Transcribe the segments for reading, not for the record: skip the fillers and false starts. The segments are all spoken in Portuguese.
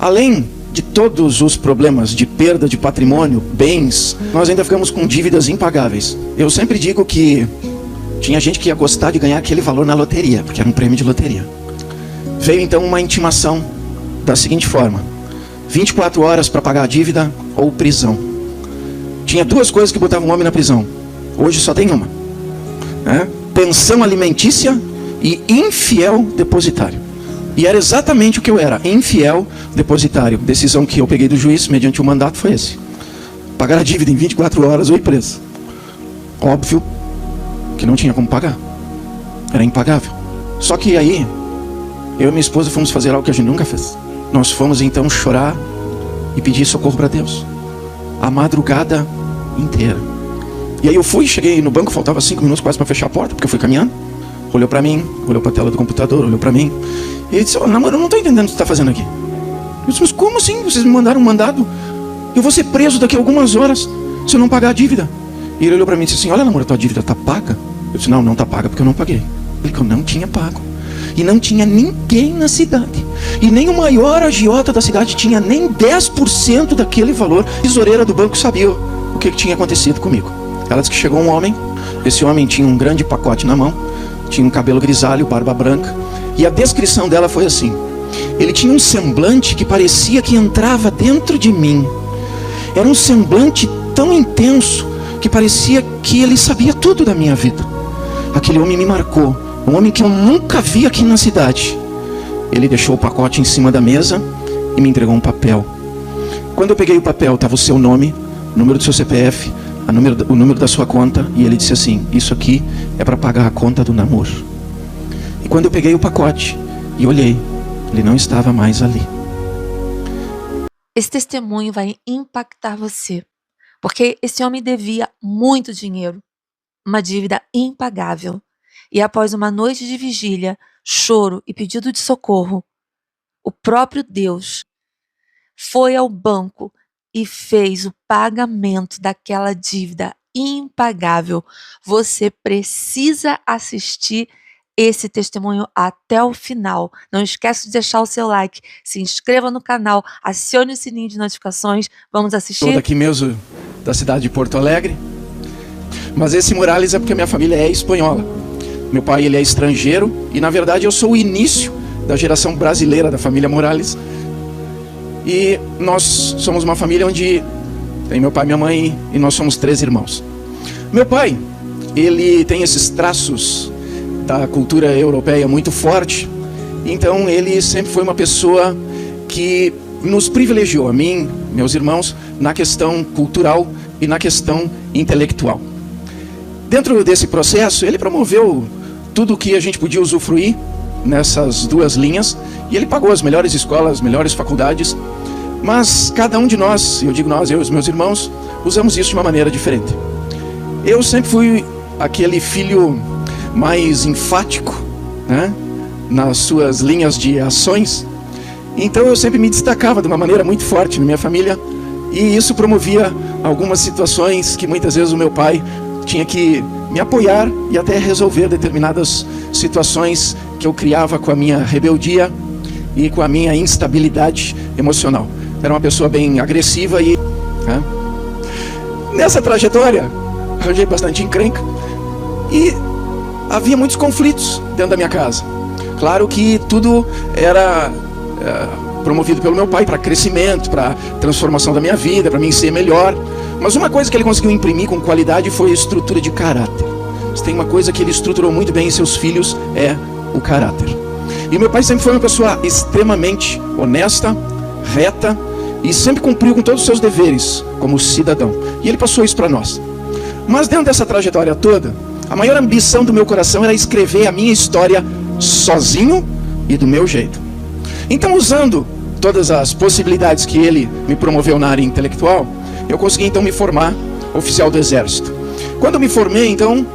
Além de todos os problemas de perda de patrimônio, bens, nós ainda ficamos com dívidas impagáveis. Eu sempre digo que tinha gente que ia gostar de ganhar aquele valor na loteria, porque era um prêmio de loteria. Veio então uma intimação da seguinte forma: 24 horas para pagar a dívida ou prisão. Tinha duas coisas que botavam um homem na prisão. Hoje só tem uma, né? Pensão alimentícia e infiel depositário. E era exatamente o que eu era, infiel depositário. Decisão que eu peguei do juiz, mediante o mandato, foi esse: pagar a dívida em 24 horas ou ir preso. Óbvio que não tinha como pagar, era impagável. Só que aí, eu e minha esposa fomos fazer algo que a gente nunca fez. Nós fomos então chorar e pedir socorro para Deus, a madrugada inteira. E aí eu fui, cheguei no banco, faltava 5 minutos quase para fechar a porta, porque eu fui caminhando. Olhou para mim, olhou para a tela do computador, olhou para mim. E ele disse: "Oh, namoro, eu não estou entendendo o que você está fazendo aqui." Eu disse: "Mas como assim? Vocês me mandaram um mandado. Eu vou ser preso daqui a algumas horas se eu não pagar a dívida." E ele olhou para mim e disse assim: "Olha, namoro, tua dívida está paga?" Eu disse: "Não está paga porque eu não paguei." Ele que eu não tinha pago. E não tinha ninguém na cidade. E nem o maior agiota da cidade tinha nem 10% daquele valor. A tesoureira do banco sabia o que tinha acontecido comigo. Ela disse que chegou um homem. Esse homem tinha um grande pacote na mão. Tinha um cabelo grisalho, barba branca. E a descrição dela foi assim: ele tinha um semblante que parecia que entrava dentro de mim. Era um semblante tão intenso que parecia que ele sabia tudo da minha vida. Aquele homem me marcou. Um homem que eu nunca vi aqui na cidade. Ele deixou o pacote em cima da mesa e me entregou um papel. Quando eu peguei o papel, estava o seu nome, o número do seu CPF, o número da sua conta. E ele disse assim: "Isso aqui é para pagar a conta do namoro." E quando eu peguei o pacote e olhei, ele não estava mais ali. Esse testemunho vai impactar você, porque esse homem devia muito dinheiro, uma dívida impagável. E após uma noite de vigília, choro e pedido de socorro, o próprio Deus foi ao banco e fez o pagamento daquela dívida impagável. Você precisa assistir esse testemunho até o final. Não esquece de deixar o seu like, se inscreva no canal, acione o sininho de notificações. Vamos assistir? Sou daqui mesmo, da cidade de Porto Alegre. Mas esse Morales é porque a minha família é espanhola. Meu pai, ele é estrangeiro e na verdade eu sou o início da geração brasileira da família Morales. E nós somos uma família onde tem meu pai, minha mãe e nós somos 3 irmãos. Meu pai, ele tem esses traços da cultura europeia muito forte. Então ele sempre foi uma pessoa que nos privilegiou, a mim, meus irmãos, na questão cultural e na questão intelectual. Dentro desse processo, ele promoveu tudo o que a gente podia usufruir nessas duas linhas. E ele pagou as melhores escolas, as melhores faculdades. Mas cada um de nós, eu digo nós, eu e os meus irmãos, usamos isso de uma maneira diferente. Eu sempre fui aquele filho mais enfático, né, nas suas linhas de ações. Então eu sempre me destacava de uma maneira muito forte na minha família. E isso promovia algumas situações que muitas vezes o meu pai tinha que me apoiar e até resolver determinadas situações que eu criava com a minha rebeldia e com a minha instabilidade emocional. Era uma pessoa bem agressiva e... né? Nessa trajetória, arranjei bastante encrenca e havia muitos conflitos dentro da minha casa. Claro que tudo era promovido pelo meu pai para crescimento, para transformação da minha vida, para mim ser melhor. Mas uma coisa que ele conseguiu imprimir com qualidade foi a estrutura de caráter. Se tem uma coisa que ele estruturou muito bem em seus filhos, é o caráter. E meu pai sempre foi uma pessoa extremamente honesta, reta, e sempre cumpriu com todos os seus deveres como cidadão. E ele passou isso para nós. Mas dentro dessa trajetória toda, a maior ambição do meu coração era escrever a minha história sozinho e do meu jeito. Então, usando todas as possibilidades que ele me promoveu na área intelectual, eu consegui então me formar oficial do Exército. Quando eu me formei, então,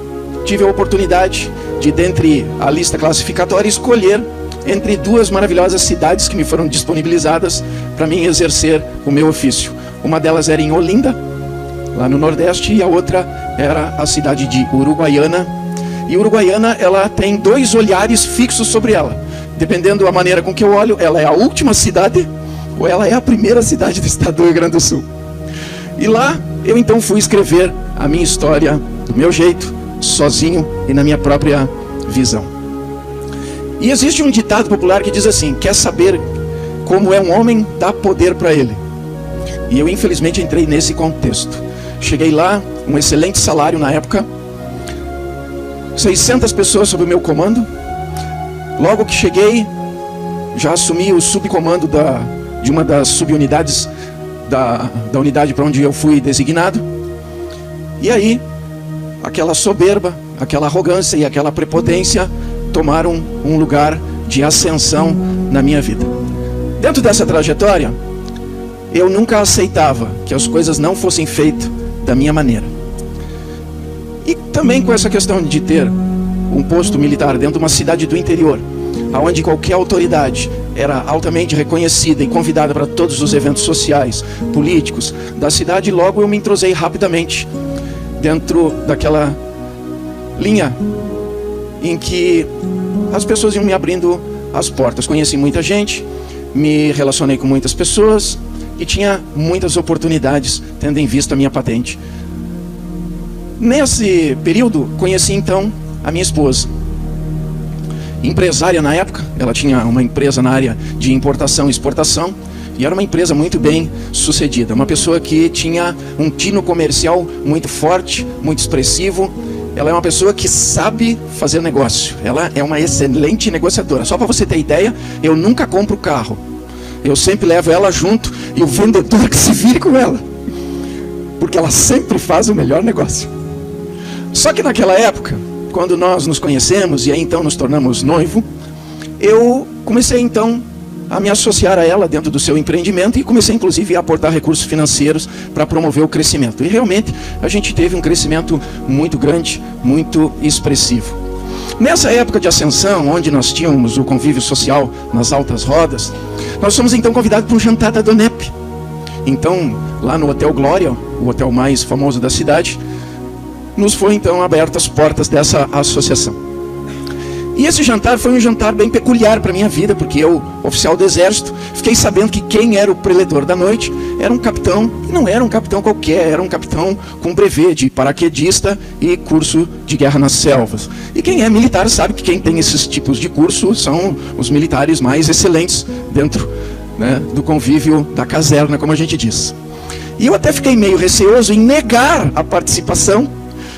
tive a oportunidade de, dentre a lista classificatória, escolher entre 2 maravilhosas cidades que me foram disponibilizadas para mim exercer o meu ofício. Uma delas era em Olinda, lá no Nordeste, e a outra era a cidade de Uruguaiana. E Uruguaiana, ela tem 2 olhares fixos sobre ela. Dependendo da maneira com que eu olho, ela é a última cidade ela é a primeira cidade do estado do Rio Grande do Sul. E lá eu então fui escrever a minha história do meu jeito, sozinho e na minha própria visão. E existe um ditado popular que diz assim: quer saber como é um homem, dá poder para ele. E eu infelizmente entrei nesse contexto. Cheguei lá, um excelente salário na época, 600 pessoas sob o meu comando. Logo que cheguei, já assumi o subcomando de uma das subunidades da unidade para onde eu fui designado. E aí, aquela soberba, aquela arrogância e aquela prepotência tomaram um lugar de ascensão na minha vida. Dentro dessa trajetória, eu nunca aceitava que as coisas não fossem feitas da minha maneira. E também com essa questão de ter um posto militar dentro de uma cidade do interior, onde qualquer autoridade era altamente reconhecida e convidada para todos os eventos sociais, políticos da cidade, logo eu me entrosei rapidamente dentro daquela linha em que as pessoas iam me abrindo as portas. Conheci muita gente, me relacionei com muitas pessoas e tinha muitas oportunidades, tendo em vista a minha patente. Nesse período, conheci então a minha esposa, empresária na época. Ela tinha uma empresa na área de importação e exportação, e era uma empresa muito bem sucedida. Uma pessoa que tinha um tino comercial muito forte, muito expressivo. Ela é uma pessoa que sabe fazer negócio. Ela é uma excelente negociadora. Só para você ter ideia, eu nunca compro carro. Eu sempre levo ela junto e o vendedor que se vire com ela, porque ela sempre faz o melhor negócio. Só que naquela época, quando nós nos conhecemos e aí então nos tornamos noivo, eu comecei então a me associar a ela dentro do seu empreendimento e comecei inclusive a aportar recursos financeiros para promover o crescimento. E realmente a gente teve um crescimento muito grande, muito expressivo. Nessa época de ascensão, onde nós tínhamos o convívio social nas altas rodas, nós fomos então convidados para um jantar da Donep. Então, lá no Hotel Glória, o hotel mais famoso da cidade, nos foi então abertas as portas dessa associação. E esse jantar foi um jantar bem peculiar para a minha vida, porque eu, oficial do exército, fiquei sabendo que quem era o preletor da noite era um capitão, e não era um capitão qualquer, era um capitão com brevet de paraquedista e curso de guerra nas selvas. E quem é militar sabe que quem tem esses tipos de curso são os militares mais excelentes dentro, né, do convívio da caserna, como a gente diz. E eu até fiquei meio receoso em negar a participação,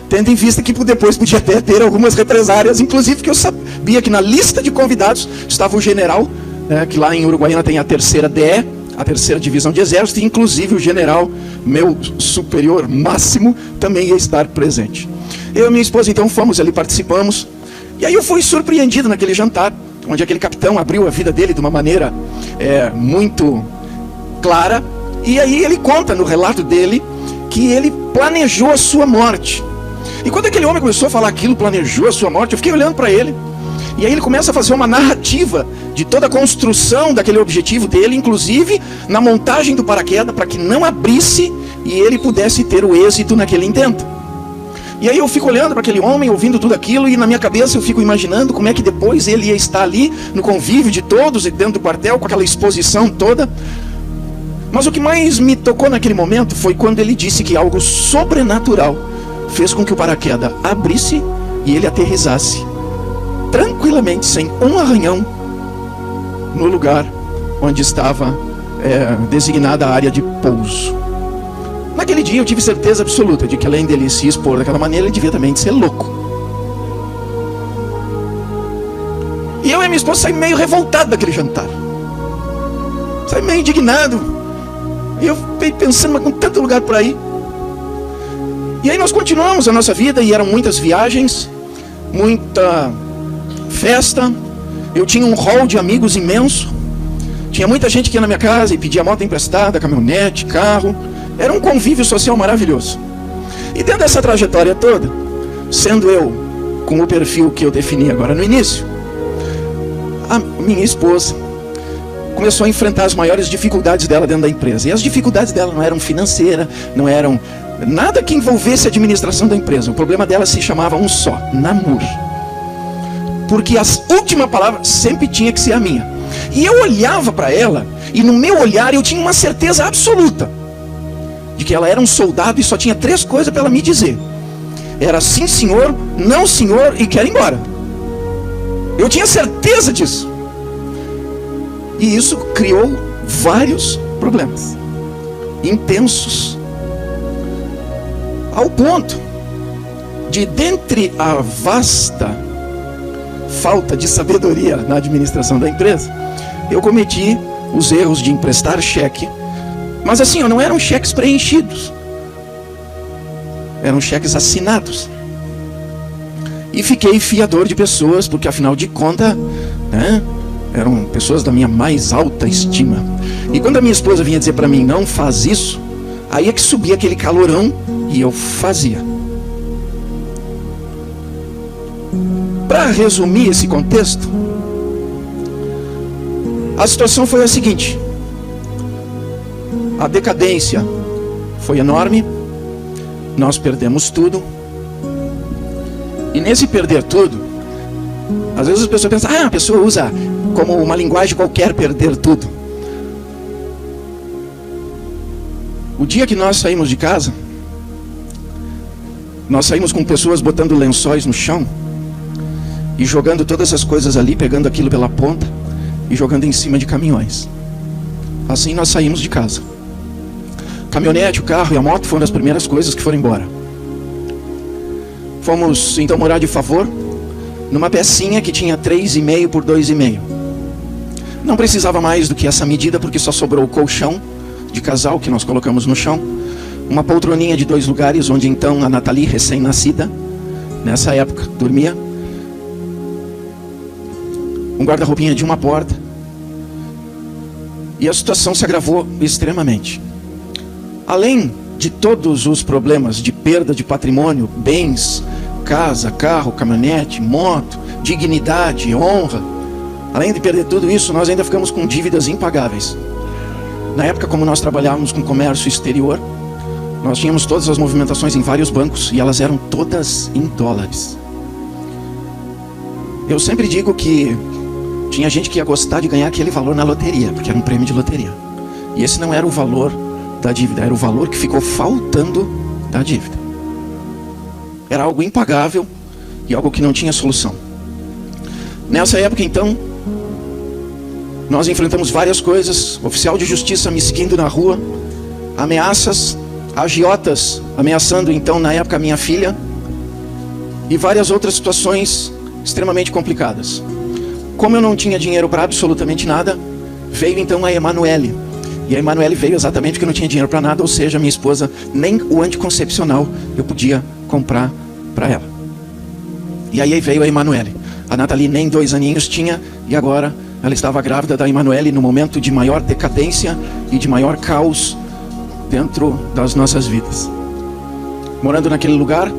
tendo em vista que depois podia até ter algumas represárias, inclusive que eu sabia que na lista de convidados estava o general, né, que lá em Uruguaiana tem a 3ª DE, a 3ª Divisão de Exército, e inclusive o general, meu superior máximo, também ia estar presente. Eu e minha esposa então fomos ali, participamos, e aí eu fui surpreendido naquele jantar, onde aquele capitão abriu a vida dele de uma maneira muito clara, e aí ele conta no relato dele que ele planejou a sua morte. E quando aquele homem começou a falar aquilo, planejou a sua morte, eu fiquei olhando para ele. E aí ele começa a fazer uma narrativa de toda a construção daquele objetivo dele, inclusive na montagem do paraquedas, para que não abrisse e ele pudesse ter o êxito naquele intento. E aí eu fico olhando para aquele homem, ouvindo tudo aquilo, e na minha cabeça eu fico imaginando como é que depois ele ia estar ali, no convívio de todos, dentro do quartel, com aquela exposição toda. Mas o que mais me tocou naquele momento foi quando ele disse que algo sobrenatural fez com que o paraquedas abrisse e ele aterrissasse tranquilamente, sem um arranhão, no lugar onde estava designada a área de pouso. Naquele dia eu tive certeza absoluta de que, além dele se expor daquela maneira, ele devia também ser louco. E eu e minha esposa saímos meio revoltados daquele jantar, saímos meio indignados. E eu fiquei pensando, mas com tanto lugar por aí. E aí nós continuamos a nossa vida, e eram muitas viagens, muita festa. Eu tinha um hall de amigos imenso. Tinha muita gente que ia na minha casa e pedia moto emprestada, caminhonete, carro. Era um convívio social maravilhoso. E dentro dessa trajetória toda, sendo eu com o perfil que eu defini agora no início, a minha esposa começou a enfrentar as maiores dificuldades dela dentro da empresa. E as dificuldades dela não eram financeiras, não eram nada que envolvesse a administração da empresa. O problema dela se chamava um só: namoro. Porque a última palavra sempre tinha que ser a minha. E eu olhava para ela E no meu olhar eu tinha uma certeza absoluta de que ela era um soldado e só tinha 3 coisas para ela me dizer. Era sim senhor, não senhor e quero ir embora. Eu tinha certeza disso. E isso criou vários problemas intensos, ao ponto de, dentre a vasta falta de sabedoria na administração da empresa, eu cometi os erros de emprestar cheque. Mas assim, não eram cheques preenchidos, eram cheques assinados. E fiquei fiador de pessoas, porque afinal de contas, né, eram pessoas da minha mais alta estima. E quando a minha esposa vinha dizer para mim, não faz isso, aí é que subia aquele calorão e eu fazia. Para resumir esse contexto, a situação foi a seguinte: a decadência foi enorme, nós perdemos tudo. E nesse perder tudo, às vezes as pessoas pensam, a pessoa usa como uma linguagem qualquer perder tudo. O dia que nós saímos de casa, nós saímos com pessoas botando lençóis no chão e jogando todas as coisas ali, pegando aquilo pela ponta e jogando em cima de caminhões. Assim nós saímos de casa. A caminhonete, o carro e a moto foram as primeiras coisas que foram embora. Fomos então morar de favor numa pecinha que tinha 3,5 por 2,5. Não precisava mais do que essa medida, porque só sobrou o colchão de casal que nós colocamos no chão, uma poltroninha de 2 lugares, onde então a Nathalie, recém-nascida, nessa época, dormia, um guarda-roupinha de uma porta. E a situação se agravou extremamente. Além de todos os problemas de perda de patrimônio, bens, casa, carro, caminhonete, moto, dignidade, honra, além de perder tudo isso, nós ainda ficamos com dívidas impagáveis. Na época, como nós trabalhávamos com comércio exterior, nós tínhamos todas as movimentações em vários bancos e elas eram todas em dólares. Eu sempre digo que tinha gente que ia gostar de ganhar aquele valor na loteria, porque era um prêmio de loteria. E esse não era o valor da dívida, era o valor que ficou faltando da dívida. Era algo impagável e algo que não tinha solução. Nessa época, então, nós enfrentamos várias coisas. Oficial de justiça me seguindo na rua, ameaças, agiotas ameaçando então na época a minha filha, e várias outras situações extremamente complicadas. Como eu não tinha dinheiro para absolutamente nada, veio então a Emanuele. E a Emanuele veio exatamente porque eu não tinha dinheiro para nada, ou seja, minha esposa, nem o anticoncepcional eu podia comprar para ela. E aí veio a Emanuele. A Nathalie nem 2 aninhos tinha, e agora ela estava grávida da Emanuele no momento de maior decadência e de maior caos dentro das nossas vidas. Morando naquele lugar,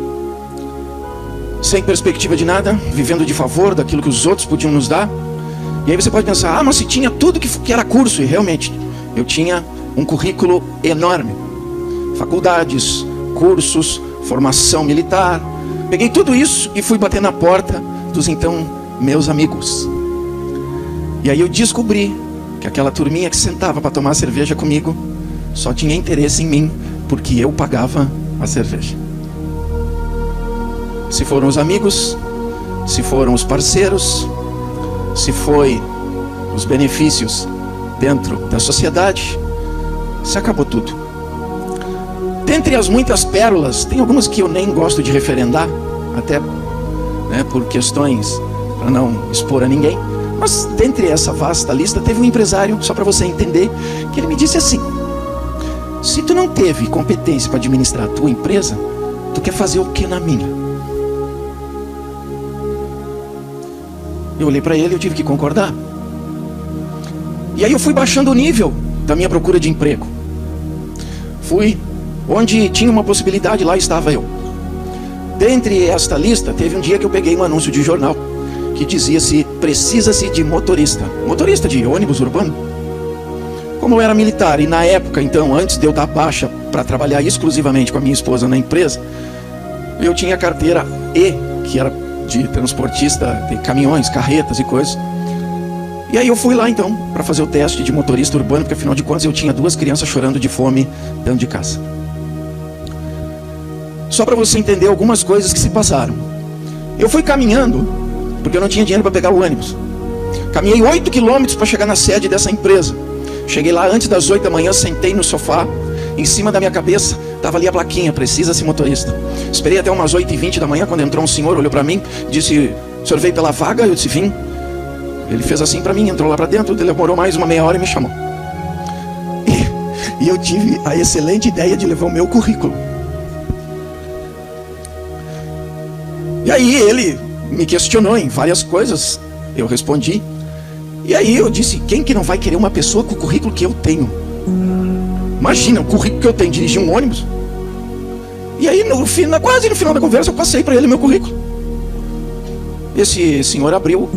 sem perspectiva de nada, vivendo de favor daquilo que os outros podiam nos dar. E aí você pode pensar, mas se tinha tudo que era curso, e realmente, eu tinha um currículo enorme. Faculdades, cursos, formação militar. Peguei tudo isso e fui bater na porta dos então meus amigos. E aí eu descobri que aquela turminha que sentava para tomar cerveja comigo só tinha interesse em mim porque eu pagava a cerveja. Se foram os amigos, se foram os parceiros, se foi os benefícios dentro da sociedade, se acabou tudo. Dentre as muitas pérolas, tem algumas que eu nem gosto de referendar, até por questões para não expor a ninguém. Mas dentre essa vasta lista, teve um empresário, só para você entender, que ele me disse assim: se tu não teve competência para administrar a tua empresa, tu quer fazer o que na minha? Eu olhei para ele e eu tive que concordar. E aí eu fui baixando o nível da minha procura de emprego. Fui onde tinha uma possibilidade, lá estava eu. Dentre esta lista, teve um dia que eu peguei um anúncio de jornal que dizia-se: precisa-se de motorista de ônibus urbano. Como eu era militar e na época, então, antes de eu dar baixa para trabalhar exclusivamente com a minha esposa na empresa, eu tinha carteira E, que era de transportista de caminhões, carretas e coisas. E aí eu fui lá então para fazer o teste de motorista urbano, porque afinal de contas eu tinha 2 crianças chorando de fome dentro de casa. Só para você entender algumas coisas que se passaram. Eu fui caminhando, porque eu não tinha dinheiro para pegar o ônibus. Caminhei 8 quilômetros para chegar na sede dessa empresa. Cheguei lá antes das 8 da manhã, sentei no sofá. Em cima da minha cabeça estava ali a plaquinha, precisa-se motorista. Esperei até umas 8h20 da manhã, quando entrou um senhor, olhou para mim, disse: o senhor veio pela vaga? Eu disse: vim. Ele fez assim para mim, entrou lá para dentro, demorou mais uma meia hora e me chamou. E eu tive a excelente ideia de levar o meu currículo. E aí ele me questionou em várias coisas, eu respondi. E aí eu disse: quem que não vai querer uma pessoa com o currículo que eu tenho? Imagina, o currículo que eu tenho, dirigir um ônibus. E aí quase no final da conversa eu passei para ele meu currículo. Esse senhor abriu,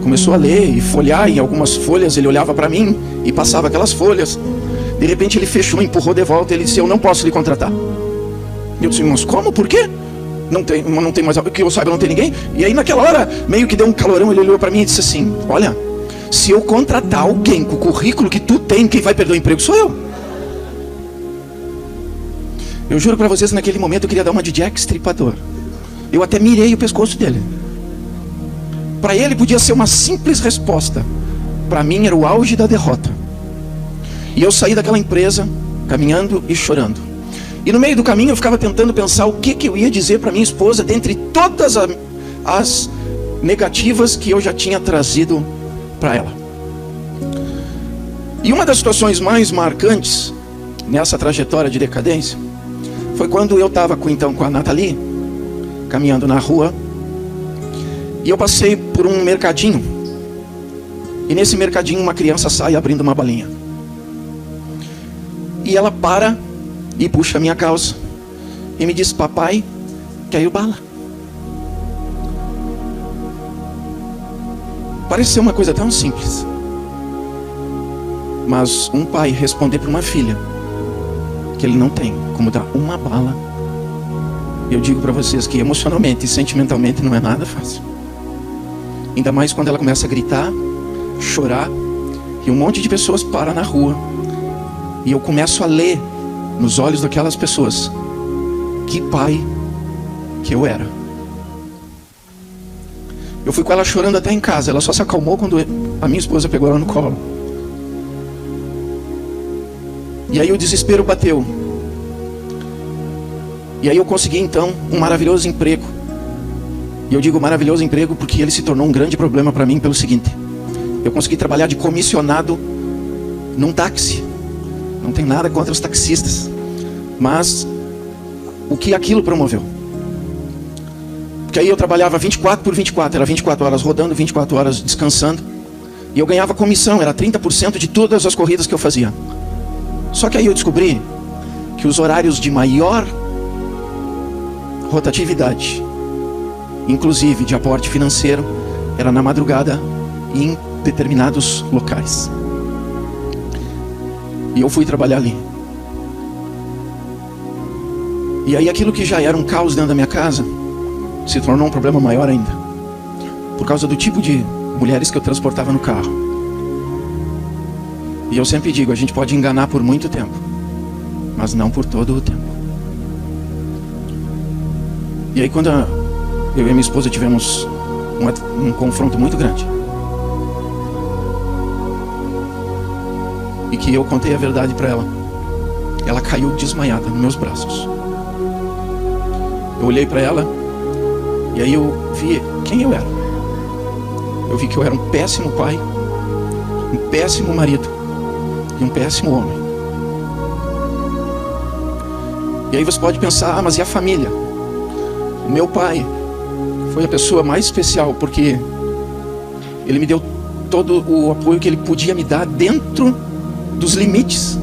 começou a ler e folhear, em algumas folhas ele olhava para mim e passava aquelas folhas. De repente ele fechou, empurrou de volta, ele disse: eu não posso lhe contratar. Eu disse: mas como? Por quê? Não tem mais, que eu saiba, não tem ninguém. E aí naquela hora, meio que deu um calorão, ele olhou para mim e disse assim: olha, se eu contratar alguém com o currículo que tu tem, quem vai perder o emprego sou eu. Eu juro para vocês, naquele momento eu queria dar uma de Jack Stripador. Eu até mirei o pescoço dele. Para ele podia ser uma simples resposta, para mim era o auge da derrota. E eu saí daquela empresa caminhando e chorando. E no meio do caminho eu ficava tentando pensar o que eu ia dizer para minha esposa, dentre todas as negativas que eu já tinha trazido para ela. E uma das situações mais marcantes nessa trajetória de decadência foi quando eu estava com a Nathalie, caminhando na rua, e eu passei por um mercadinho. E nesse mercadinho uma criança sai abrindo uma balinha. E ela para e puxa a minha calça e me diz: papai, caiu bala. Parece ser uma coisa tão simples, mas um pai responder para uma filha que ele não tem como dar uma bala, eu digo para vocês que emocionalmente e sentimentalmente não é nada fácil. Ainda mais quando ela começa a gritar, chorar, e um monte de pessoas para na rua, e eu começo a ler nos olhos daquelas pessoas que pai que eu era. Eu fui com ela chorando até em casa. Ela só se acalmou quando a minha esposa pegou ela no colo. E aí o desespero bateu. E aí eu consegui então um maravilhoso emprego. E eu digo maravilhoso emprego porque ele se tornou um grande problema para mim pelo seguinte: eu consegui trabalhar de comissionado num táxi. Não tem nada contra os taxistas, mas o que aquilo promoveu? Porque aí eu trabalhava 24 por 24, era 24 horas rodando, 24 horas descansando, e eu ganhava comissão, era 30% de todas as corridas que eu fazia. Só que aí eu descobri que os horários de maior rotatividade, inclusive de aporte financeiro, era na madrugada e em determinados locais. E eu fui trabalhar ali. E aí aquilo que já era um caos dentro da minha casa se tornou um problema maior ainda, por causa do tipo de mulheres que eu transportava no carro. E eu sempre digo, a gente pode enganar por muito tempo, mas não por todo o tempo. E aí quando eu e minha esposa tivemos um confronto muito grande, e que eu contei a verdade para ela, ela caiu desmaiada nos meus braços. Eu olhei para ela e aí eu vi quem eu era. Eu vi que eu era um péssimo pai, um péssimo marido e um péssimo homem. E aí você pode pensar: ah, mas e a família? O meu pai foi a pessoa mais especial porque ele me deu todo o apoio que ele podia me dar dentro dos limites.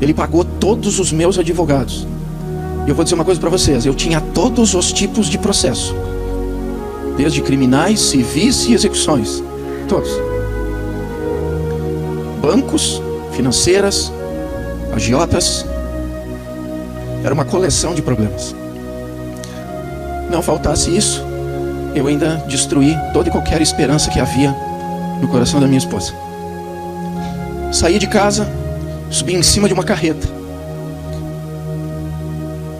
Ele pagou todos os meus advogados. E eu vou dizer uma coisa para vocês: eu tinha todos os tipos de processo, desde criminais, civis e execuções, todos. Bancos, financeiras, agiotas. Era uma coleção de problemas. Não faltasse isso, eu ainda destruí toda e qualquer esperança que havia no coração da minha esposa. Saí de casa, subi em cima de uma carreta.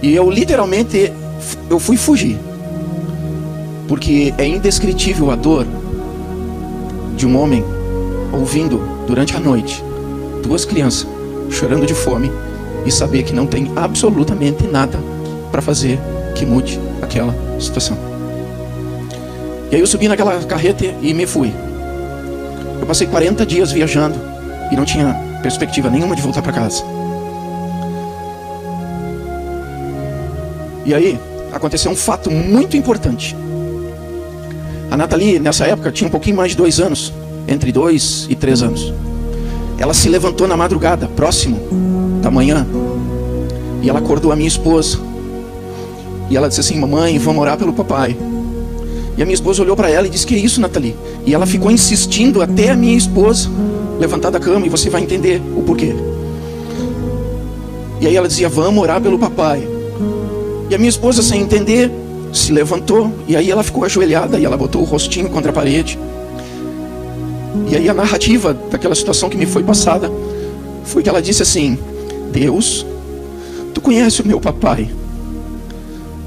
E eu literalmente, eu fui fugir. Porque é indescritível a dor de um homem ouvindo durante a noite 2 crianças chorando de fome e saber que não tem absolutamente nada para fazer que mude aquela situação. E aí eu subi naquela carreta e me fui. Eu passei 40 dias viajando e não tinha perspectiva nenhuma de voltar para casa. E aí aconteceu um fato muito importante. A Nathalie, nessa época, tinha um pouquinho mais de 2 anos, entre 2 e 3 anos. Ela se levantou na madrugada, próximo da manhã, e ela acordou a minha esposa. E ela disse assim: mamãe, vamos orar pelo papai. E a minha esposa olhou para ela e disse: que é isso, Nathalie? E ela ficou insistindo até a minha esposa levantar da cama, e você vai entender o porquê. E aí ela dizia: vamos orar pelo papai. E a minha esposa, sem entender, se levantou, e aí ela ficou ajoelhada e ela botou o rostinho contra a parede. E aí a narrativa daquela situação que me foi passada foi que ela disse assim: Deus, tu conhece o meu papai,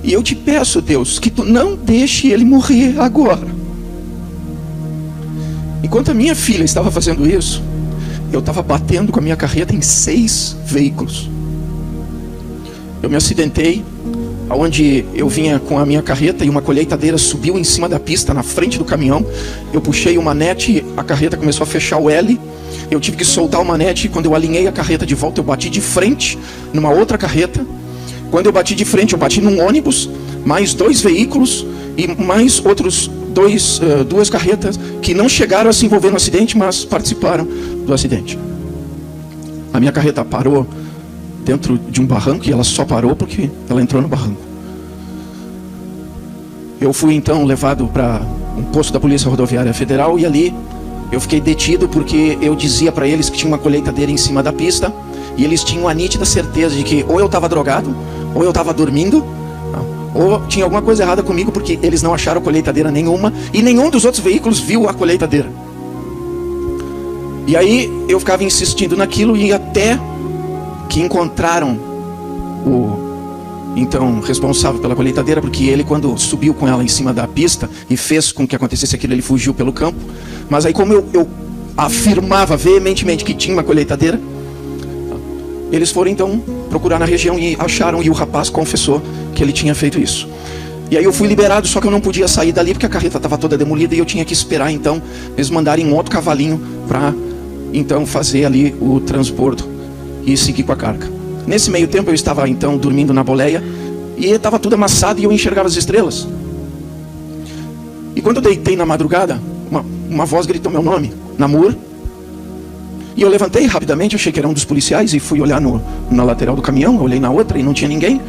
e eu te peço, Deus, que tu não deixe ele morrer agora. Enquanto a minha filha estava fazendo isso, eu estava batendo com a minha carreta em 6 veículos. Eu me acidentei, onde eu vinha com a minha carreta e uma colheitadeira subiu em cima da pista, na frente do caminhão. Eu puxei o manete, a carreta começou a fechar o L. Eu tive que soltar o manete, e quando eu alinhei a carreta de volta, eu bati de frente numa outra carreta. Quando eu bati de frente, eu bati num ônibus, mais 2 veículos e mais outros 2 carretas que não chegaram a se envolver no acidente, mas participaram do acidente. A minha carreta parou dentro de um barranco, e ela só parou porque ela entrou no barranco. Eu fui então levado para um posto da Polícia Rodoviária Federal, e ali eu fiquei detido porque eu dizia para eles que tinha uma colheitadeira em cima da pista, e eles tinham a nítida certeza de que ou eu estava drogado, ou eu estava dormindo, ou tinha alguma coisa errada comigo, porque eles não acharam colheitadeira nenhuma, e nenhum dos outros veículos viu a colheitadeira. E aí eu ficava insistindo naquilo, e até que encontraram o então responsável pela colheitadeira, porque ele, quando subiu com ela em cima da pista e fez com que acontecesse aquilo, ele fugiu pelo campo. Mas aí, como eu afirmava veementemente que tinha uma colheitadeira, eles foram então procurar na região e acharam, e o rapaz confessou que ele tinha feito isso. E aí eu fui liberado, só que eu não podia sair dali porque a carreta estava toda demolida, e eu tinha que esperar então eles mandarem um outro cavalinho para então fazer ali o transbordo e seguir com a carga. Nesse meio tempo eu estava então dormindo na boleia, e estava tudo amassado e eu enxergava as estrelas. E quando eu deitei na madrugada, uma voz gritou meu nome: Namur. E eu levantei rapidamente, achei que era um dos policiais, e fui olhar na lateral do caminhão. Eu olhei na outra e não tinha ninguém.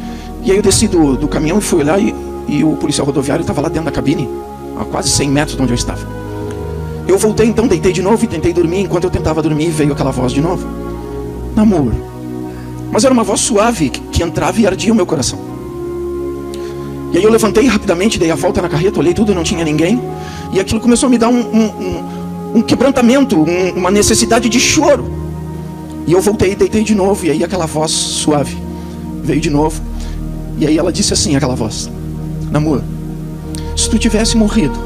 E aí eu desci do caminhão e fui olhar, e o policial rodoviário estava lá dentro da cabine, a quase 100 metros de onde eu estava. Eu voltei então, deitei de novo e tentei dormir. Enquanto eu tentava dormir, veio aquela voz de novo: Namur. Mas era uma voz suave que entrava e ardia o meu coração. E aí eu levantei rapidamente, dei a volta na carreta, olhei tudo, não tinha ninguém. E aquilo começou a me dar um quebrantamento, uma necessidade de choro. E eu voltei, deitei de novo, e aí aquela voz suave veio de novo. E aí ela disse assim, aquela voz: Namur, se tu tivesse morrido,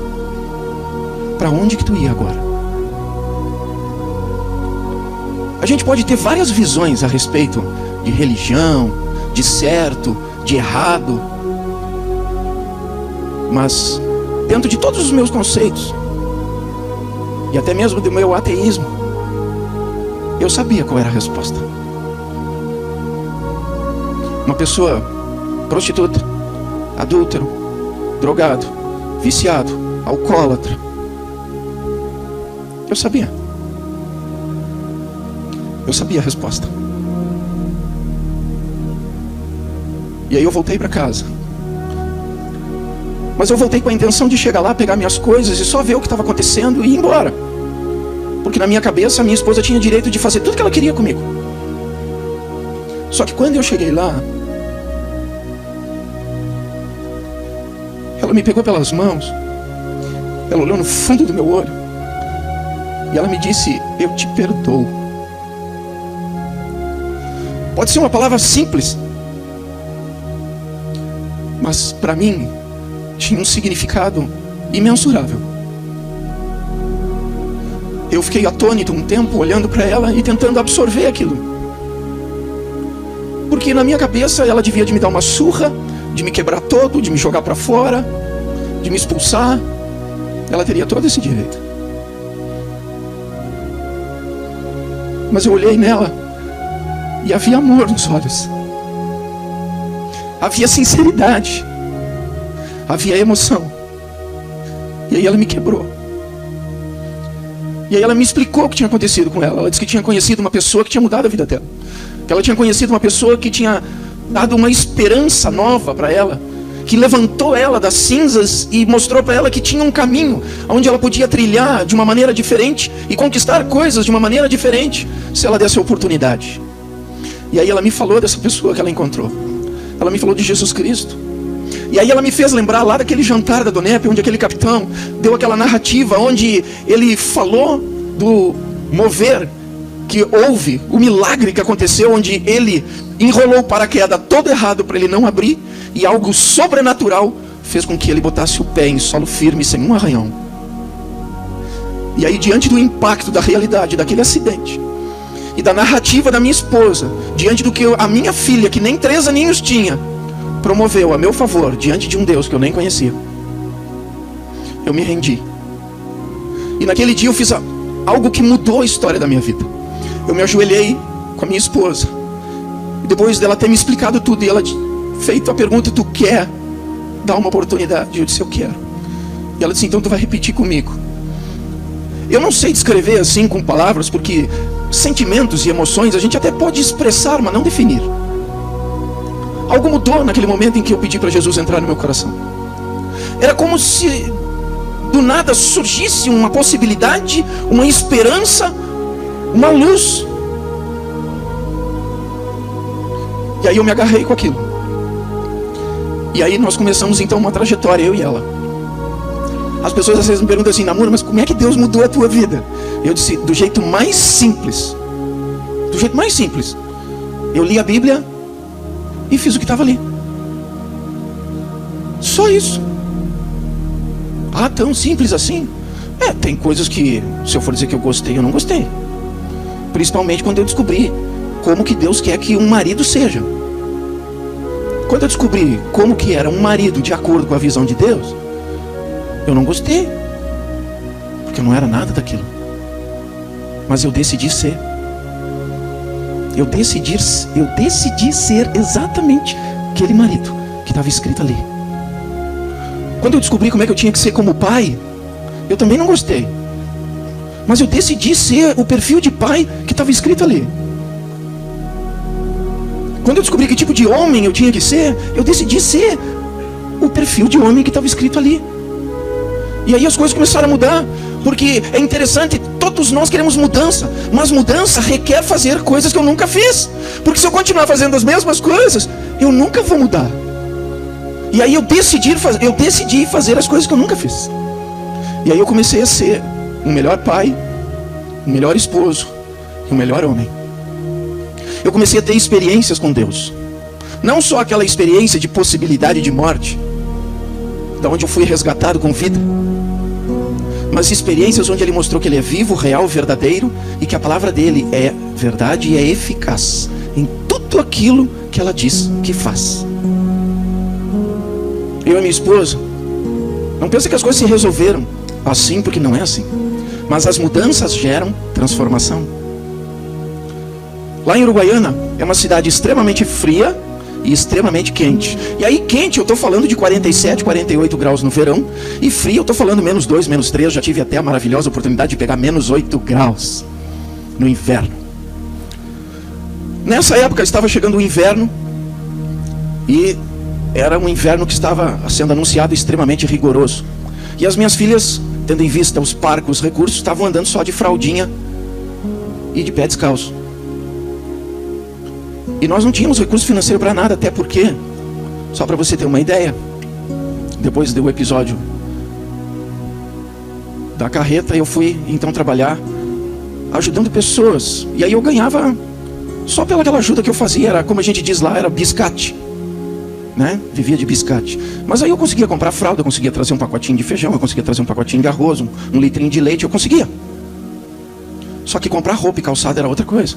para onde que tu ia agora? A gente pode ter várias visões a respeito de religião, de certo, de errado, mas dentro de todos os meus conceitos, e até mesmo do meu ateísmo, eu sabia qual era a resposta. Uma pessoa prostituta, adúltero, drogado, viciado, alcoólatra, eu sabia. Eu sabia a resposta. E aí eu voltei para casa. Mas eu voltei com a intenção de chegar lá, pegar minhas coisas e só ver o que estava acontecendo e ir embora. Porque na minha cabeça, a minha esposa tinha direito de fazer tudo que ela queria comigo. Só que quando eu cheguei lá, ela me pegou pelas mãos, ela olhou no fundo do meu olho E ela me disse: eu te perdoo. Pode ser uma palavra simples, mas para mim tinha um significado imensurável. Eu fiquei atônito um tempo olhando para ela e tentando absorver aquilo, porque na minha cabeça ela devia de me dar uma surra, de me quebrar todo, de me jogar para fora, de me expulsar. Ela teria todo esse direito. Mas eu olhei nela e havia amor nos olhos, havia sinceridade, havia emoção. E aí ela me quebrou. E aí ela me explicou o que tinha acontecido com ela. Ela disse que tinha conhecido uma pessoa que tinha mudado a vida dela, que ela tinha conhecido uma pessoa que tinha dado uma esperança nova para ela, que levantou ela das cinzas e mostrou para ela que tinha um caminho onde ela podia trilhar de uma maneira diferente e conquistar coisas de uma maneira diferente, se ela desse a oportunidade. E aí ela me falou dessa pessoa que ela encontrou. Ela me falou de Jesus Cristo. E aí ela me fez lembrar lá daquele jantar da Donep, onde aquele capitão deu aquela narrativa, onde ele falou do mover que houve, o milagre que aconteceu, onde ele enrolou o paraquedas todo errado para ele não abrir, e algo sobrenatural fez com que ele botasse o pé em solo firme, sem um arranhão. E aí, diante do impacto da realidade daquele acidente e da narrativa da minha esposa, diante do que a minha filha, que nem 3 aninhos tinha, promoveu a meu favor diante de um Deus que eu nem conhecia, eu me rendi. E naquele dia eu fiz algo que mudou a história da minha vida. Eu me ajoelhei com a minha esposa, e depois dela ter me explicado tudo, e ela feito a pergunta: tu quer dar uma oportunidade? Eu disse: eu quero. E ela disse: então tu vai repetir comigo. Eu não sei descrever assim com palavras, porque sentimentos e emoções a gente até pode expressar, mas não definir. Algo mudou naquele momento em que eu pedi para Jesus entrar no meu coração. Era como se do nada surgisse uma possibilidade, uma esperança, uma luz. E aí eu me agarrei com aquilo. E aí nós começamos então uma trajetória, eu e ela. As pessoas às vezes me perguntam assim: namoro, mas como é que Deus mudou a tua vida? Eu disse: do jeito mais simples. Do jeito mais simples. Eu li a Bíblia e fiz o que estava ali. Só isso. Ah, tão simples assim? Tem coisas que, se eu for dizer que eu gostei, eu não gostei. Principalmente quando eu descobri como que Deus quer que um marido seja. Quando eu descobri como que era um marido de acordo com a visão de Deus, eu não gostei, porque eu não era nada daquilo. Mas eu decidi ser. Eu decidi ser exatamente aquele marido que estava escrito ali. Quando eu descobri como é que eu tinha que ser como pai, eu também não gostei. Mas eu decidi ser o perfil de pai que estava escrito ali. Quando eu descobri que tipo de homem eu tinha que ser, eu decidi ser o perfil de homem que estava escrito ali. E aí as coisas começaram a mudar. Porque é interessante, todos nós queremos mudança, mas mudança requer fazer coisas que eu nunca fiz. Porque se eu continuar fazendo as mesmas coisas, eu nunca vou mudar. E aí eu decidi fazer as coisas que eu nunca fiz. E aí eu comecei a ser um melhor pai, um melhor esposo e um melhor homem. Eu comecei a ter experiências com Deus. Não só aquela experiência de possibilidade de morte, da onde eu fui resgatado com vida, mas experiências onde Ele mostrou que Ele é vivo, real, verdadeiro, e que a palavra dEle é verdade e é eficaz em tudo aquilo que ela diz que faz. Eu e minha esposa, não pensa que as coisas se resolveram assim, porque não é assim. Mas as mudanças geram transformação. Lá em Uruguaiana é uma cidade extremamente fria e extremamente quente. E aí quente eu estou falando de 47, 48 graus no verão. E frio eu estou falando menos 2, menos 3. Eu já tive até a maravilhosa oportunidade de pegar menos 8 graus no inverno. Nessa época estava chegando o inverno. E era um inverno que estava sendo anunciado extremamente rigoroso. E as minhas filhas, tendo em vista os parcos, os recursos, estavam andando só de fraldinha e de pé descalço. E nós não tínhamos recurso financeiro para nada, até porque, só para você ter uma ideia, depois do episódio da carreta, eu fui então trabalhar ajudando pessoas. E aí eu ganhava, só pelaquela ajuda que eu fazia, era, como a gente diz lá, era biscate, né? Vivia de biscate. Mas aí eu conseguia comprar fralda, eu conseguia trazer um pacotinho de feijão, eu conseguia trazer um pacotinho de arroz, um litrinho de leite, eu conseguia. Só que comprar roupa e calçada era outra coisa.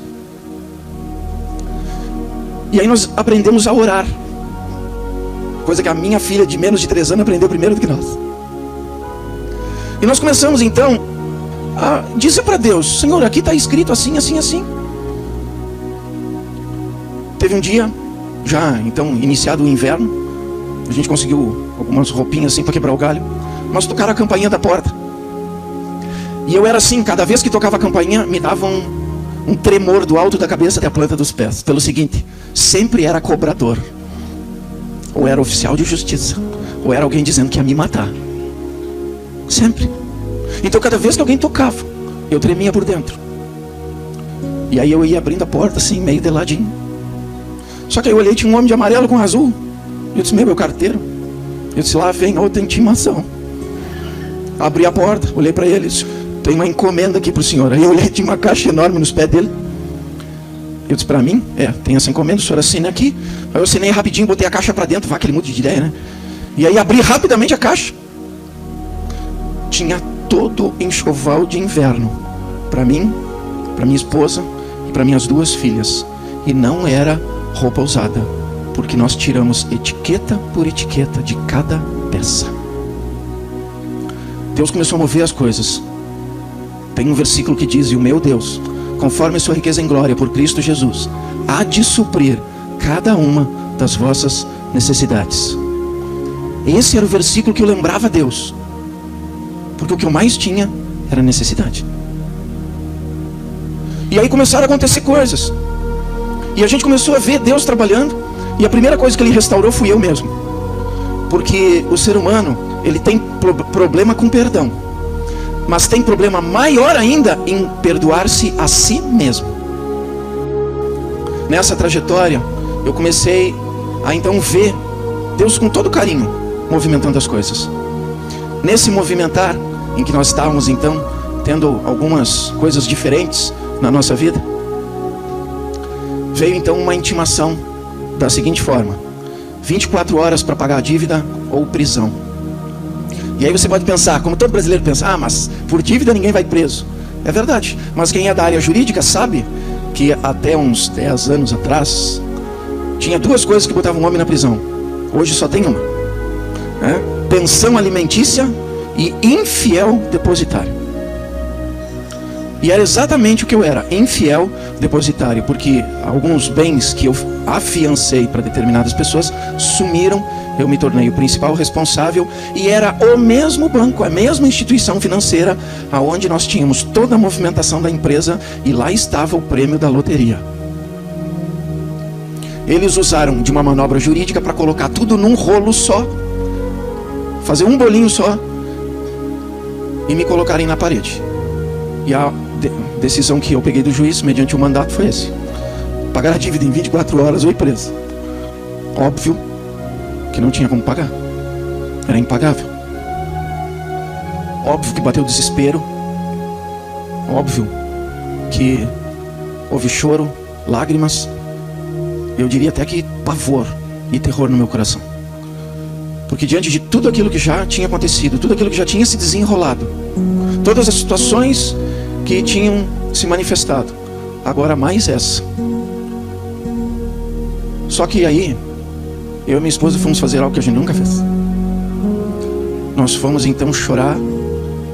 E aí nós aprendemos a orar, coisa que a minha filha de menos de 3 anos aprendeu primeiro do que nós. E nós começamos então a dizer para Deus: Senhor, aqui está escrito assim, assim, assim. Teve um dia, já então iniciado o inverno, a gente conseguiu algumas roupinhas assim para quebrar o galho, mas tocaram a campainha da porta. E eu era assim, cada vez que tocava a campainha me dava um tremor do alto da cabeça até a planta dos pés. Pelo seguinte, sempre era cobrador, ou era oficial de justiça, ou era alguém dizendo que ia me matar. Sempre. Então cada vez que alguém tocava, eu tremia por dentro. E aí eu ia abrindo a porta assim, meio de ladinho. Só que aí eu olhei, tinha um homem de amarelo com azul. Eu disse: meu carteiro. Eu disse: lá vem outra intimação. Abri a porta, olhei para ele, disse: tem uma encomenda aqui para o senhor. Aí eu olhei, tinha uma caixa enorme nos pés dele. Eu disse: para mim? Tem essa encomenda, o senhor assina aqui. Aí eu assinei rapidinho, botei a caixa para dentro, vai aquele monte de ideia, né? E aí abri rapidamente a caixa. Tinha todo enxoval de inverno para mim, para minha esposa e para minhas 2 filhas. E não era roupa usada, porque nós tiramos etiqueta por etiqueta de cada peça. Deus começou a mover as coisas. Tem um versículo que diz: e o meu Deus, conforme a sua riqueza em glória por Cristo Jesus, há de suprir cada uma das vossas necessidades. Esse era o versículo que eu lembrava a Deus, porque o que eu mais tinha era necessidade. E aí começaram a acontecer coisas, e a gente começou a ver Deus trabalhando. E a primeira coisa que Ele restaurou fui eu mesmo, porque o ser humano, ele tem problema com perdão, mas tem problema maior ainda em perdoar-se a si mesmo. Nessa trajetória eu comecei a então ver Deus com todo carinho movimentando as coisas. Nesse movimentar em que nós estávamos então tendo algumas coisas diferentes na nossa vida, veio então uma intimação da seguinte forma: 24 horas para pagar a dívida ou prisão. E aí você pode pensar, como todo brasileiro pensa: mas por dívida ninguém vai preso. É verdade, mas quem é da área jurídica sabe que até uns 10 anos atrás tinha 2 coisas que botavam um homem na prisão. Hoje só tem uma, né? Pensão alimentícia e infiel depositário. E era exatamente o que eu era, infiel depositário, porque alguns bens que eu afiancei para determinadas pessoas sumiram. Eu me tornei o principal responsável, e era o mesmo banco, a mesma instituição financeira aonde nós tínhamos toda a movimentação da empresa, e lá estava o prêmio da loteria. Eles usaram de uma manobra jurídica para colocar tudo num rolo só, fazer um bolinho só e me colocarem na parede. E a decisão que eu peguei do juiz, mediante o mandato, foi esse: pagar a dívida em 24 horas ou ir preso. Óbvio que não tinha como pagar, era impagável. Óbvio que bateu desespero, óbvio que houve choro, lágrimas, eu diria até que pavor e terror no meu coração, porque diante de tudo aquilo que já tinha acontecido, tudo aquilo que já tinha se desenrolado, todas as situações que tinham se manifestado, agora mais essa. Só que aí eu e minha esposa fomos fazer algo que a gente nunca fez. Nós fomos então chorar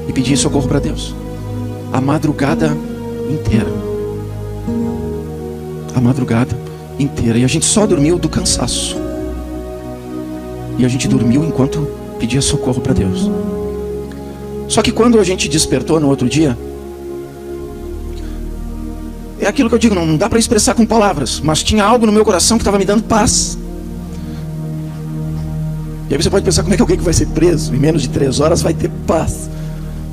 e pedir socorro para Deus a madrugada inteira. A madrugada inteira. E a gente só dormiu do cansaço. E a gente dormiu enquanto pedia socorro para Deus. Só que quando a gente despertou no outro dia, é aquilo que eu digo, não dá para expressar com palavras, mas tinha algo no meu coração que estava me dando paz. E aí você pode pensar: como é que alguém que vai ser preso em menos de 3 horas vai ter paz?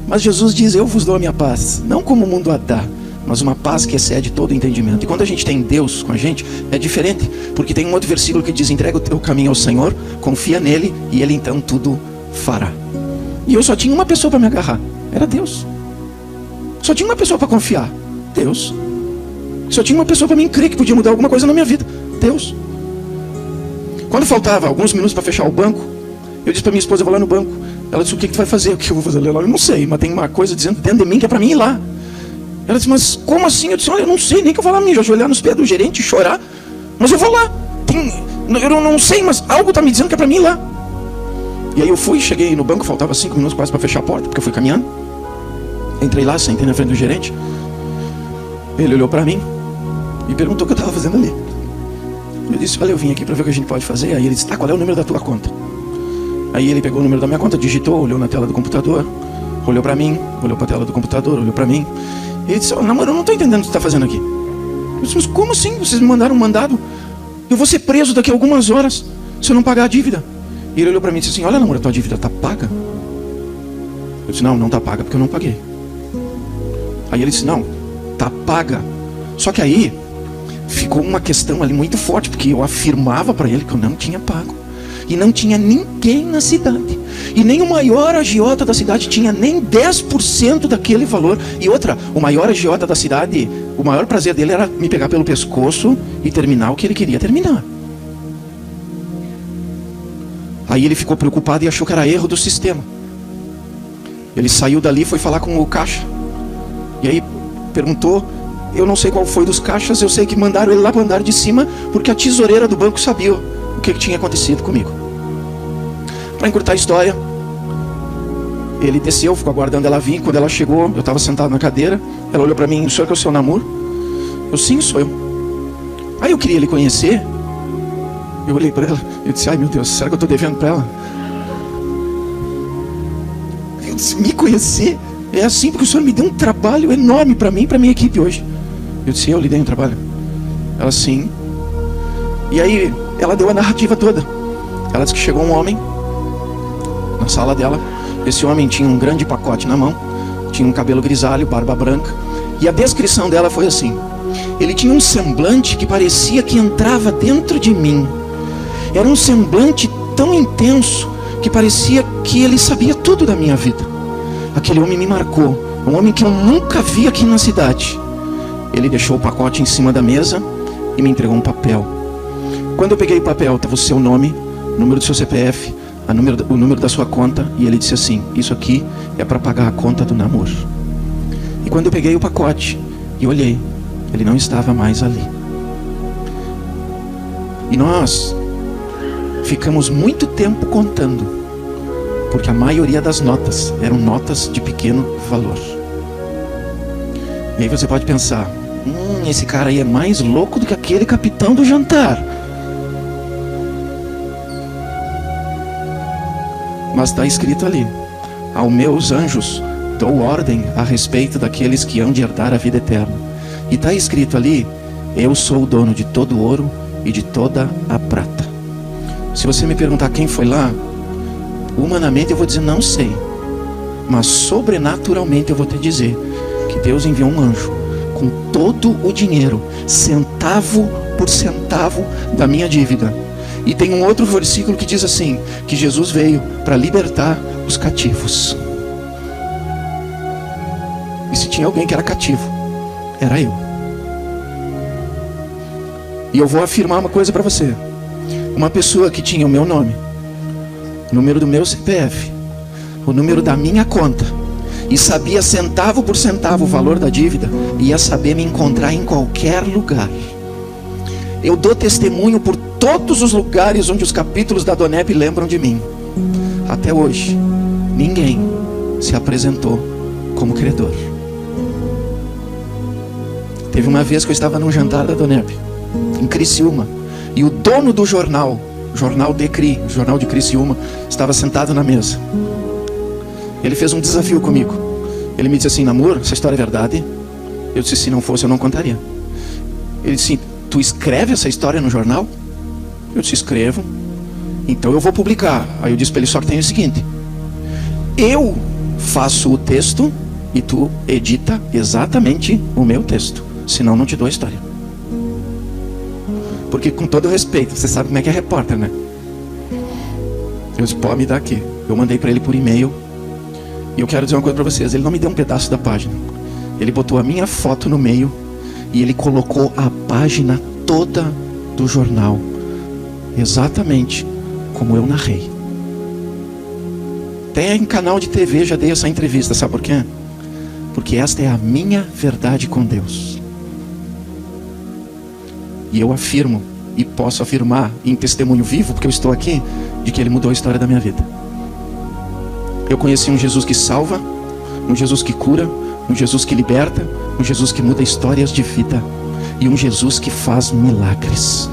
Mas Jesus diz: eu vos dou a minha paz, não como o mundo a dá, mas uma paz que excede todo entendimento. E quando a gente tem Deus com a gente, é diferente, porque tem um outro versículo que diz: entrega o teu caminho ao Senhor, confia nele, e ele então tudo fará. E eu só tinha uma pessoa para me agarrar, era Deus. Só tinha uma pessoa para confiar, Deus. Só tinha uma pessoa para mim crer que podia mudar alguma coisa na minha vida. Deus. Quando faltava alguns minutos para fechar o banco, eu disse para minha esposa, eu vou lá no banco. Ela disse, o que tu vai fazer? O que eu vou fazer? Eu não sei, mas tem uma coisa dizendo dentro de mim que é para mim ir lá. Ela disse, mas como assim? Eu disse, olha, eu não sei nem que eu vou lá, me ajoelhar nos pés do gerente e chorar. Mas eu vou lá. Eu não sei, mas algo está me dizendo que é para mim ir lá. E aí eu fui, cheguei no banco, faltava 5 minutos quase para fechar a porta, porque eu fui caminhando. Entrei lá, sentei na frente do gerente. Ele olhou para mim e perguntou o que eu estava fazendo ali. Eu disse, olha, eu vim aqui para ver o que a gente pode fazer. Aí ele disse, tá, qual é o número da tua conta? Aí ele pegou o número da minha conta, digitou, olhou na tela do computador, olhou para mim, olhou para a tela do computador, olhou para mim. E ele disse, namoro, eu não estou entendendo o que você está fazendo aqui. Eu disse, mas como assim? Vocês me mandaram um mandado? Eu vou ser preso daqui a algumas horas se eu não pagar a dívida. E ele olhou para mim e disse assim, olha, namoro, tua dívida está paga? Eu disse, não está paga porque eu não paguei. Aí ele disse, não, está paga. Só que aí ficou uma questão ali muito forte, porque eu afirmava para ele que eu não tinha pago. E não tinha ninguém na cidade. E nem o maior agiota da cidade tinha nem 10% daquele valor. E outra, o maior agiota da cidade, o maior prazer dele era me pegar pelo pescoço e terminar o que ele queria terminar. Aí ele ficou preocupado e achou que era erro do sistema. Ele saiu dali e foi falar com o caixa. E aí perguntou, eu não sei qual foi dos caixas, eu sei que mandaram ele lá para o andar de cima, porque a tesoureira do banco sabia o que tinha acontecido comigo. Para encurtar a história, ele desceu, ficou aguardando ela vir. Quando ela chegou, eu estava sentado na cadeira. Ela olhou para mim, o senhor que é o seu namoro? Eu, sim, sou eu. Aí eu queria lhe conhecer. Eu olhei para ela, eu disse, ai meu Deus, será que eu estou devendo para ela? Eu disse, me conhecer? É assim, porque o senhor me deu um trabalho enorme para mim e para minha equipe hoje. Eu disse, eu lhe dei um trabalho? Ela, sim. E aí, ela deu a narrativa toda. Ela disse que chegou um homem na sala dela. Esse homem tinha um grande pacote na mão, tinha um cabelo grisalho, barba branca. E a descrição dela foi assim: ele tinha um semblante que parecia que entrava dentro de mim. Era um semblante tão intenso que parecia que ele sabia tudo da minha vida. Aquele homem me marcou. Um homem que eu nunca vi aqui na cidade. Ele deixou o pacote em cima da mesa e me entregou um papel. Quando eu peguei o papel, estava o seu nome, o número do seu CPF, o número da sua conta. E ele disse assim: isso aqui é para pagar a conta do namoro. E quando eu peguei o pacote e olhei, ele não estava mais ali. E nós ficamos muito tempo contando, porque a maioria das notas eram notas de pequeno valor. E aí você pode pensar: esse cara aí é mais louco do que aquele capitão do jantar. Mas está escrito ali: aos meus anjos dou ordem a respeito daqueles que hão de herdar a vida eterna. E está escrito ali: eu sou o dono de todo o ouro e de toda a prata. Se você me perguntar quem foi lá, humanamente eu vou dizer não sei. Mas sobrenaturalmente eu vou te dizer que Deus enviou um anjo com todo o dinheiro, centavo por centavo da minha dívida. E tem um outro versículo que diz assim: que Jesus veio para libertar os cativos. E se tinha alguém que era cativo, era eu. E eu vou afirmar uma coisa para você: uma pessoa que tinha o meu nome, o número do meu CPF, o número da minha conta, e sabia centavo por centavo o valor da dívida, ia saber me encontrar em qualquer lugar. Eu dou testemunho por todos os lugares onde os capítulos da Donep lembram de mim. Até hoje, ninguém se apresentou como credor. Teve uma vez que eu estava num jantar da Donep, em Criciúma, e o dono do jornal, Jornal de Cri, Jornal de Criciúma, estava sentado na mesa. Ele fez um desafio comigo. Ele me disse assim: namoro, essa história é verdade? Eu disse: se não fosse eu não contaria. Ele disse: tu escreve essa história no jornal? Eu disse: escrevo. Então eu vou publicar. Aí eu disse para ele: só que tem o seguinte: eu faço o texto e tu edita exatamente o meu texto, senão não te dou a história. Porque, com todo respeito, você sabe como é que é repórter, né? Eu disse: pode me dar aqui. Eu mandei para ele por e-mail. E eu quero dizer uma coisa para vocês: ele não me deu um pedaço da página, Ele botou a minha foto no meio e ele colocou a página toda do jornal, exatamente como eu narrei. Até em canal de TV já dei essa entrevista, sabe por quê? Porque esta é a minha verdade com Deus. E eu afirmo, e posso afirmar em testemunho vivo, porque eu estou aqui, de que Ele mudou a história da minha vida. Eu conheci um Jesus que salva, um Jesus que cura, um Jesus que liberta, um Jesus que muda histórias de vida, e um Jesus que faz milagres.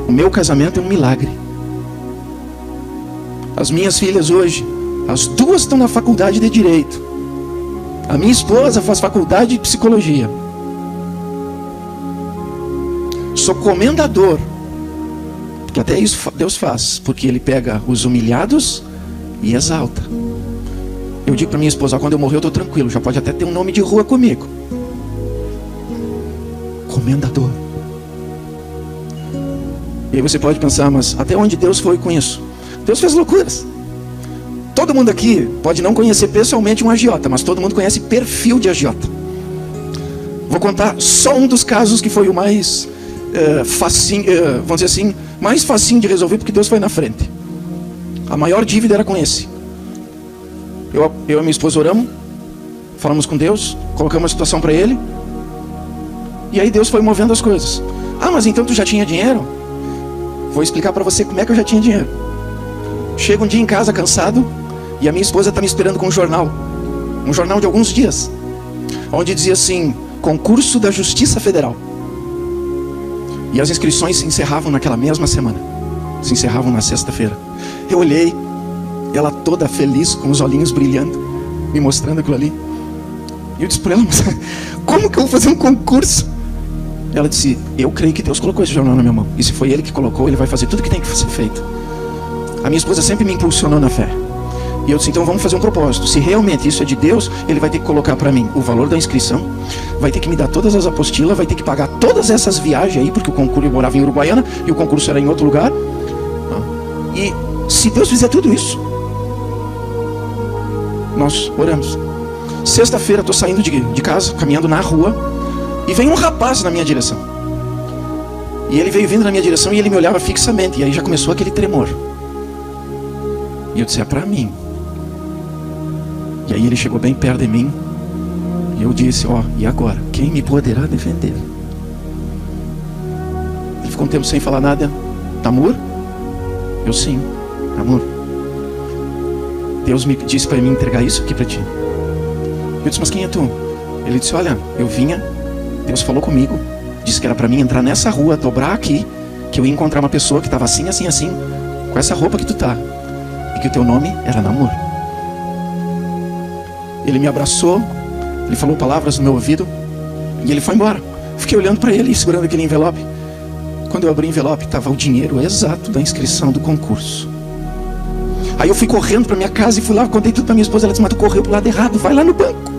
O meu casamento é um milagre. As minhas filhas hoje, as duas estão na faculdade de Direito. A minha esposa faz faculdade de Psicologia. Sou comendador, porque até isso Deus faz, porque Ele pega os humilhados e exalta. Eu digo para minha esposa, quando eu morrer eu estou tranquilo, já pode até ter um nome de rua comigo. Comendador. E aí você pode pensar, mas até onde Deus foi com isso? Deus fez loucuras. Todo mundo aqui pode não conhecer pessoalmente um agiota, mas todo mundo conhece perfil de agiota. Vou contar só um dos casos que foi o mais facinho, vamos dizer assim, mais facinho de resolver, porque Deus foi na frente. A maior dívida era com esse. Eu e minha esposa oramos, falamos com Deus, colocamos a situação para Ele, e aí Deus foi movendo as coisas. Ah, mas então tu já tinha dinheiro? Vou explicar para você como é que eu já tinha dinheiro. Chego um dia em casa cansado, e a minha esposa está me esperando com um jornal de alguns dias, onde dizia assim, concurso da Justiça Federal. E as inscrições se encerravam naquela mesma semana, se encerravam na sexta-feira. Eu olhei, ela toda feliz, com os olhinhos brilhando, me mostrando aquilo ali. E eu disse para ela, mas como que eu vou fazer um concurso? Ela disse, eu creio que Deus colocou esse jornal na minha mão, e se foi Ele que colocou, Ele vai fazer tudo que tem que ser feito. A minha esposa sempre me impulsionou na fé. E eu disse, então vamos fazer um propósito. Se realmente isso é de Deus, Ele vai ter que colocar para mim o valor da inscrição, vai ter que me dar todas as apostilas, vai ter que pagar todas essas viagens aí, porque o concurso, eu morava em Uruguaiana e o concurso era em outro lugar. E se Deus fizer tudo isso, nós oramos. Sexta-feira estou saindo de casa, caminhando na rua, e vem um rapaz na minha direção. E ele veio vindo na minha direção e ele me olhava fixamente, e aí já começou aquele tremor. E eu disse, é para mim. E aí ele chegou bem perto de mim, e eu disse, e agora? Quem me poderá defender? Ele ficou um tempo sem falar nada. Namor? Eu, sim, namor. Deus me disse para mim entregar isso aqui para ti. Eu disse, mas quem é tu? Ele disse, olha, eu vinha, Deus falou comigo, disse que era para mim entrar nessa rua, dobrar aqui, que eu ia encontrar uma pessoa que estava assim, assim, assim, com essa roupa que tu tá, e que o teu nome era Namor. Ele me abraçou, ele falou palavras no meu ouvido, e ele foi embora. Fiquei olhando para ele, segurando aquele envelope. Quando eu abri o envelope, estava o dinheiro exato da inscrição do concurso. Aí eu fui correndo para minha casa e fui lá, contei tudo para minha esposa. Ela disse, mas tu correu pro lado errado, vai lá no banco.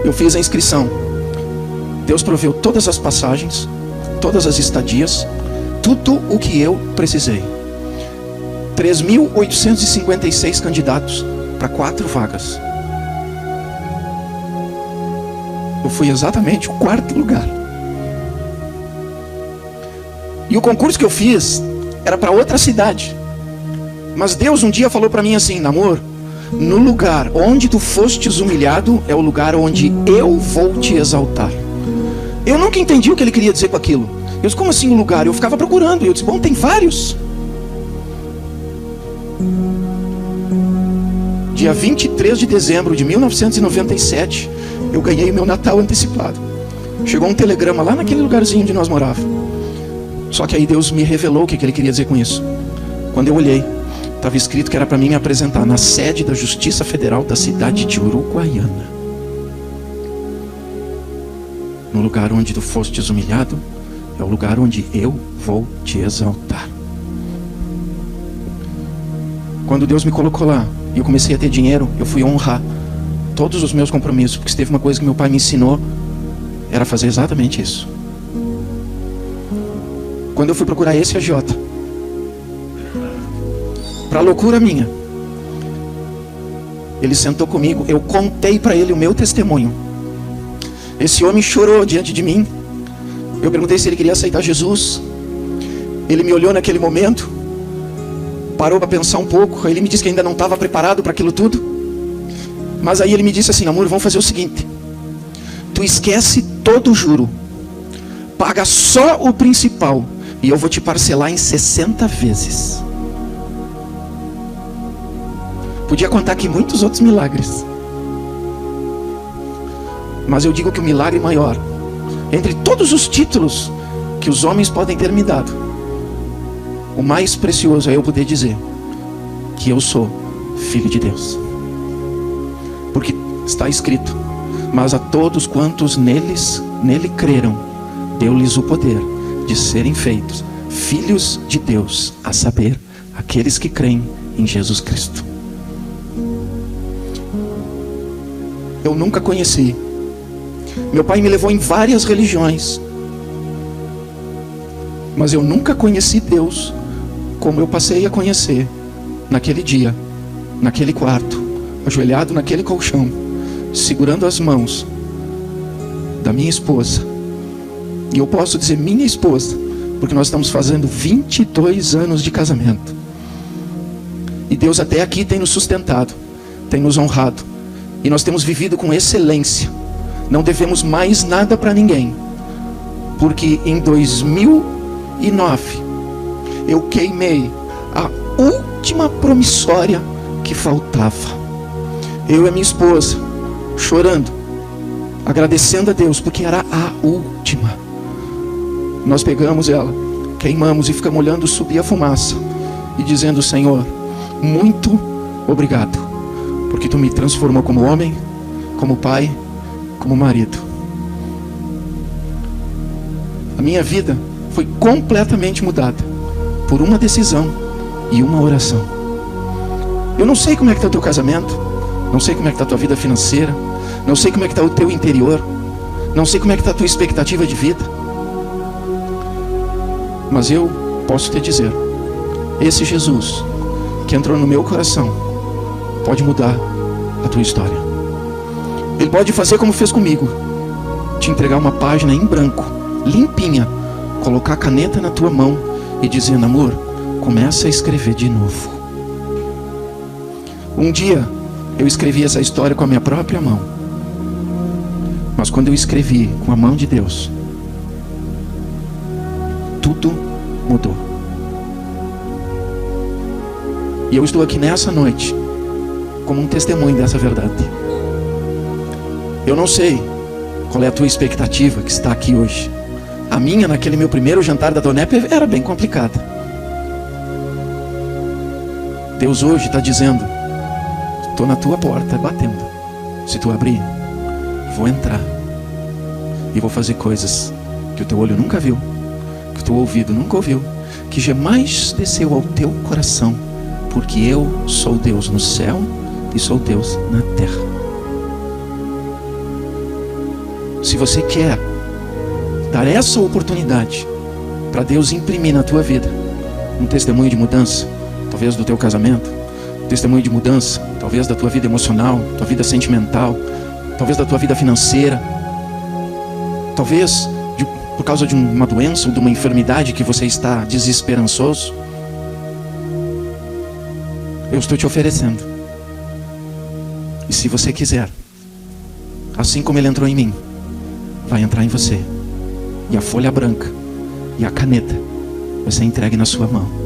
Eu fiz a inscrição. Deus proveu todas as passagens, todas as estadias, tudo o que eu precisei. 3.856 candidatos para 4 vagas. Eu fui exatamente o 4º lugar. E o concurso que eu fiz era para outra cidade. Mas Deus um dia falou para mim assim, Namor, no lugar onde tu fostes humilhado é o lugar onde eu vou te exaltar. Eu nunca entendi o que ele queria dizer com aquilo. Eu disse, como assim o lugar? Eu ficava procurando. Eu disse, bom, tem vários. Dia 23 de dezembro de 1997, eu ganhei meu Natal antecipado. Chegou um telegrama lá naquele lugarzinho onde nós morávamos. Só que aí Deus me revelou o que ele queria dizer com isso. Quando eu olhei, estava escrito que era para mim me apresentar na sede da Justiça Federal da cidade de Uruguaiana. No lugar onde tu fostes humilhado, é o lugar onde eu vou te exaltar. Quando Deus me colocou lá e eu comecei a ter dinheiro, eu fui honrar todos os meus compromissos, porque se teve uma coisa que meu pai me ensinou, era fazer exatamente isso. Quando eu fui procurar esse agiota, para loucura minha, Ele sentou comigo, eu contei para ele o meu testemunho. Esse homem chorou diante de mim. Eu perguntei se ele queria aceitar Jesus. Ele me olhou naquele momento, parou para pensar um pouco. Aí ele me disse que ainda não estava preparado para aquilo tudo. Mas aí ele me disse assim: amor, vamos fazer o seguinte, tu esquece todo o juro, paga só o principal, e eu vou te parcelar em 60 vezes. Podia contar aqui muitos outros milagres, mas eu digo que o milagre maior, entre todos os títulos que os homens podem ter me dado, o mais precioso é eu poder dizer que eu sou filho de Deus. Porque está escrito: mas a todos quantos nele creram, deu-lhes o poder de serem feitos filhos de Deus, a saber, aqueles que creem em Jesus Cristo. Eu nunca conheci. Meu pai me levou em várias religiões, mas eu nunca conheci Deus como eu passei a conhecer naquele dia, naquele quarto, ajoelhado naquele colchão, segurando as mãos da minha esposa. E eu posso dizer minha esposa, porque nós estamos fazendo 22 anos de casamento. E Deus até aqui tem nos sustentado, tem nos honrado. E nós temos vivido com excelência. Não devemos mais nada para ninguém. Porque em 2009 eu queimei a última promissória que faltava. Eu e a minha esposa chorando, agradecendo a Deus, porque era a última. Nós pegamos ela, queimamos e ficamos olhando subir a fumaça e dizendo: Senhor, muito obrigado, porque tu me transformou como homem, como pai, como marido. A minha vida foi completamente mudada por uma decisão e uma oração. Eu não sei como é que está o teu casamento, não sei como é que está a tua vida financeira, não sei como é que está o teu interior, não sei como é que está a tua expectativa de vida, mas eu posso te dizer: esse Jesus que entrou no meu coração pode mudar a tua história. Ele pode fazer como fez comigo, te entregar uma página em branco, limpinha, colocar a caneta na tua mão e dizendo: amor, começa a escrever de novo. Um dia eu escrevi essa história com a minha própria mão, mas quando eu escrevi com a mão de Deus, tudo mudou. E eu estou aqui nessa noite como um testemunho dessa verdade. Eu não sei qual é a tua expectativa que está aqui hoje. A minha, naquele meu primeiro jantar da Donep, era bem complicada. Deus hoje está dizendo: estou na tua porta batendo. Se tu abrir, vou entrar e vou fazer coisas que o teu olho nunca viu, que o teu ouvido nunca ouviu, que jamais desceu ao teu coração, porque eu sou Deus no céu e sou Deus na terra. Se você quer dar essa oportunidade para Deus imprimir na tua vida um testemunho de mudança, talvez do teu casamento, um testemunho de mudança, talvez da tua vida emocional, tua vida sentimental, talvez da tua vida financeira, talvez por causa de uma doença ou de uma enfermidade que você está desesperançoso, eu estou te oferecendo. E se você quiser, assim como ele entrou em mim, vai entrar em você. E a folha branca e a caneta vai ser entregue na sua mão.